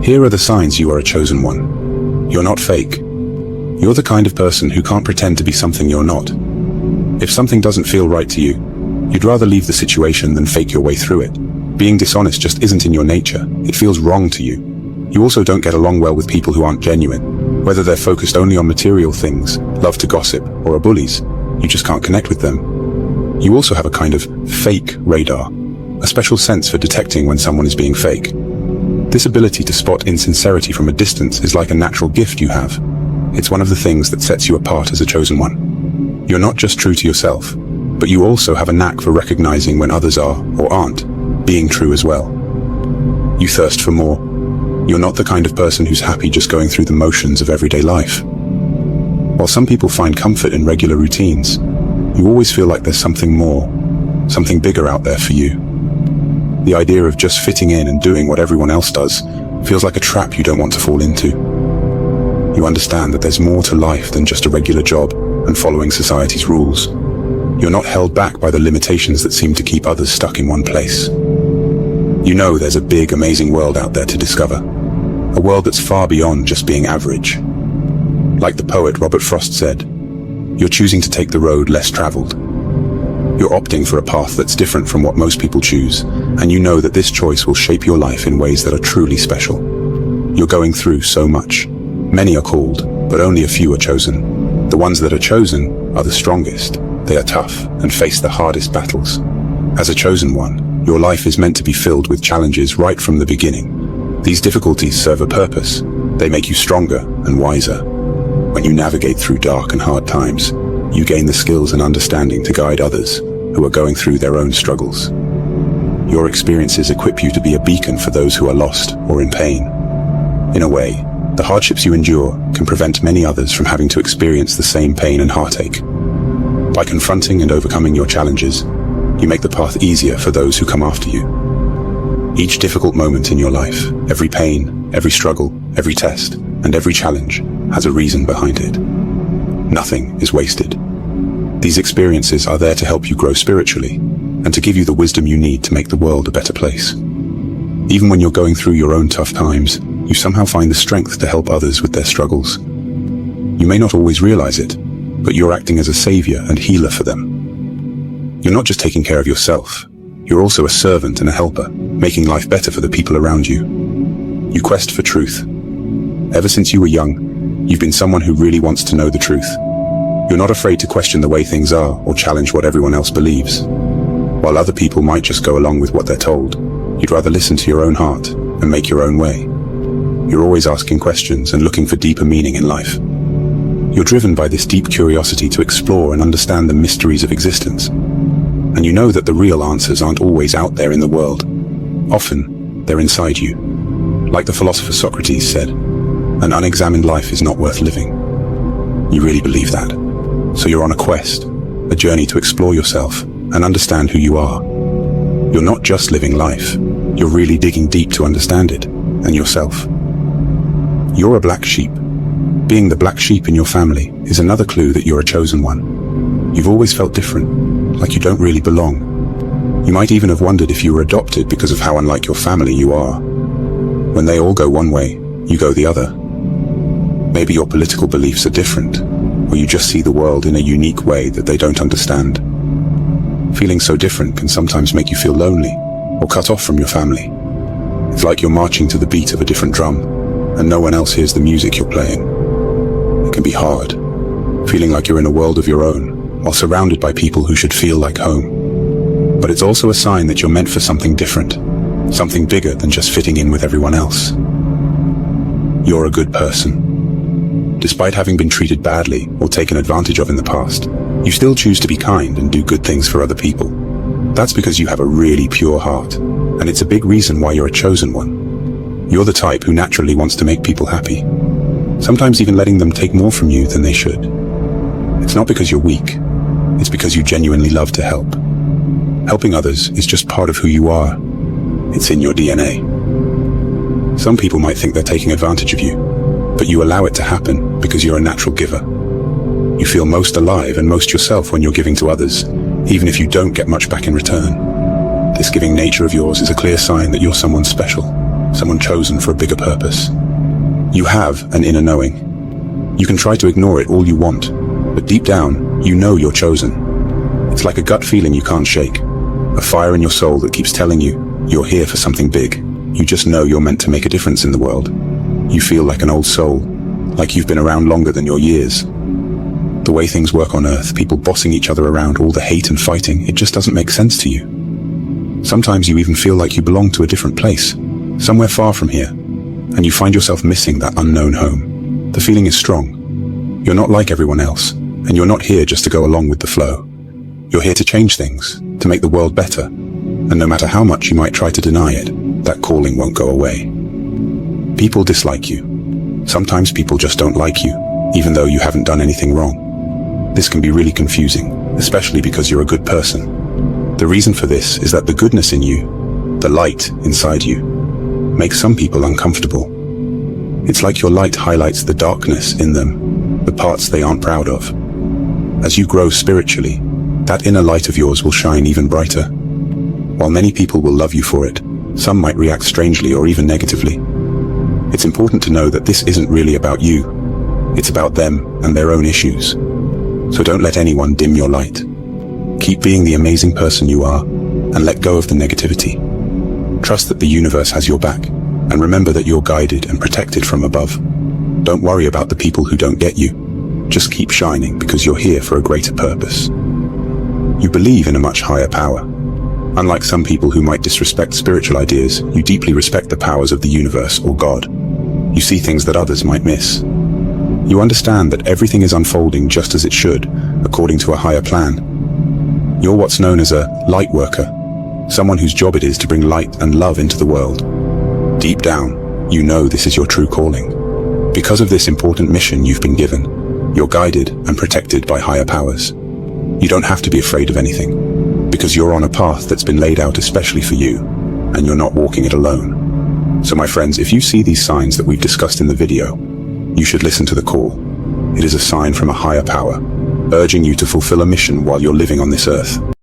Here are the signs you are a chosen one. You're not fake. You're the kind of person who can't pretend to be something you're not. If something doesn't feel right to you, you'd rather leave the situation than fake your way through it. Being dishonest just isn't in your nature. It feels wrong to you. You also don't get along well with people who aren't genuine. Whether they're focused only on material things, love to gossip, or are bullies, you just can't connect with them. You also have a kind of fake radar, a special sense for detecting when someone is being fake. This ability to spot insincerity from a distance is like a natural gift you have. It's one of the things that sets you apart as a chosen one. You're not just true to yourself, but you also have a knack for recognizing when others are, or aren't, being true as well. You thirst for more. You're not the kind of person who's happy just going through the motions of everyday life. While some people find comfort in regular routines, you always feel like there's something more, something bigger out there for you. The idea of just fitting in and doing what everyone else does feels like a trap you don't want to fall into. You understand that there's more to life than just a regular job and following society's rules. You're not held back by the limitations that seem to keep others stuck in one place. You know there's a big, amazing world out there to discover. A world that's far beyond just being average. Like the poet Robert Frost said, you're choosing to take the road less traveled. You're opting for a path that's different from what most people choose, and you know that this choice will shape your life in ways that are truly special. You're going through so much. Many are called, but only a few are chosen. The ones that are chosen are the strongest. They are tough and face the hardest battles. As a chosen one, your life is meant to be filled with challenges right from the beginning. These difficulties serve a purpose. They make you stronger and wiser. When you navigate through dark and hard times, you gain the skills and understanding to guide others who are going through their own struggles. Your experiences equip you to be a beacon for those who are lost or in pain. In a way, the hardships you endure can prevent many others from having to experience the same pain and heartache. By confronting and overcoming your challenges, you make the path easier for those who come after you. Each difficult moment in your life, every pain, every struggle, every test, and every challenge has a reason behind it. Nothing is wasted. These experiences are there to help you grow spiritually and to give you the wisdom you need to make the world a better place. Even when you're going through your own tough times, you somehow find the strength to help others with their struggles. You may not always realize it, but you're acting as a savior and healer for them. You're not just taking care of yourself, you're also a servant and a helper, making life better for the people around you. You quest for truth. Ever since you were young, you've been someone who really wants to know the truth. You're not afraid to question the way things are or challenge what everyone else believes. While other people might just go along with what they're told, you'd rather listen to your own heart and make your own way. You're always asking questions and looking for deeper meaning in life. You're driven by this deep curiosity to explore and understand the mysteries of existence. And you know that the real answers aren't always out there in the world. Often, they're inside you. Like the philosopher Socrates said, an unexamined life is not worth living. You really believe that. So you're on a quest, a journey to explore yourself and understand who you are. You're not just living life, you're really digging deep to understand it and yourself. You're a black sheep. Being the black sheep in your family is another clue that you're a chosen one. You've always felt different, like you don't really belong. You might even have wondered if you were adopted because of how unlike your family you are. When they all go one way, you go the other. Maybe your political beliefs are different, or you just see the world in a unique way that they don't understand. Feeling so different can sometimes make you feel lonely, or cut off from your family. It's like you're marching to the beat of a different drum, and no one else hears the music you're playing. It can be hard, feeling like you're in a world of your own, while surrounded by people who should feel like home. But it's also a sign that you're meant for something different, something bigger than just fitting in with everyone else. You're a good person. Despite having been treated badly or taken advantage of in the past, you still choose to be kind and do good things for other people. That's because you have a really pure heart, and it's a big reason why you're a chosen one. You're the type who naturally wants to make people happy, sometimes even letting them take more from you than they should. It's not because you're weak, it's because you genuinely love to help. Helping others is just part of who you are. It's in your DNA. Some people might think they're taking advantage of you, but you allow it to happen because you're a natural giver. You feel most alive and most yourself when you're giving to others, even if you don't get much back in return. This giving nature of yours is a clear sign that you're someone special, someone chosen for a bigger purpose. You have an inner knowing. You can try to ignore it all you want, but deep down, you know you're chosen. It's like a gut feeling you can't shake, a fire in your soul that keeps telling you you're here for something big. You just know you're meant to make a difference in the world. You feel like an old soul, like you've been around longer than your years. The way things work on Earth, people bossing each other around, all the hate and fighting, it just doesn't make sense to you. Sometimes you even feel like you belong to a different place, somewhere far from here, and you find yourself missing that unknown home. The feeling is strong. You're not like everyone else, and you're not here just to go along with the flow. You're here to change things, to make the world better, and no matter how much you might try to deny it, that calling won't go away. People dislike you. Sometimes people just don't like you, even though you haven't done anything wrong. This can be really confusing, especially because you're a good person. The reason for this is that the goodness in you, the light inside you, makes some people uncomfortable. It's like your light highlights the darkness in them, the parts they aren't proud of. As you grow spiritually, that inner light of yours will shine even brighter. While many people will love you for it, some might react strangely or even negatively. It's important to know that this isn't really about you. It's about them and their own issues. So don't let anyone dim your light. Keep being the amazing person you are, and let go of the negativity. Trust that the universe has your back, and remember that you're guided and protected from above. Don't worry about the people who don't get you. Just keep shining because you're here for a greater purpose. You believe in a much higher power. Unlike some people who might disrespect spiritual ideas, you deeply respect the powers of the universe or God. You see things that others might miss. You understand that everything is unfolding just as it should, according to a higher plan. You're what's known as a light worker, someone whose job it is to bring light and love into the world. Deep down, you know this is your true calling. Because of this important mission you've been given, you're guided and protected by higher powers. You don't have to be afraid of anything, because you're on a path that's been laid out especially for you, and you're not walking it alone. So my friends, if you see these signs that we've discussed in the video, you should listen to the call. It is a sign from a higher power, urging you to fulfill a mission while you're living on this earth.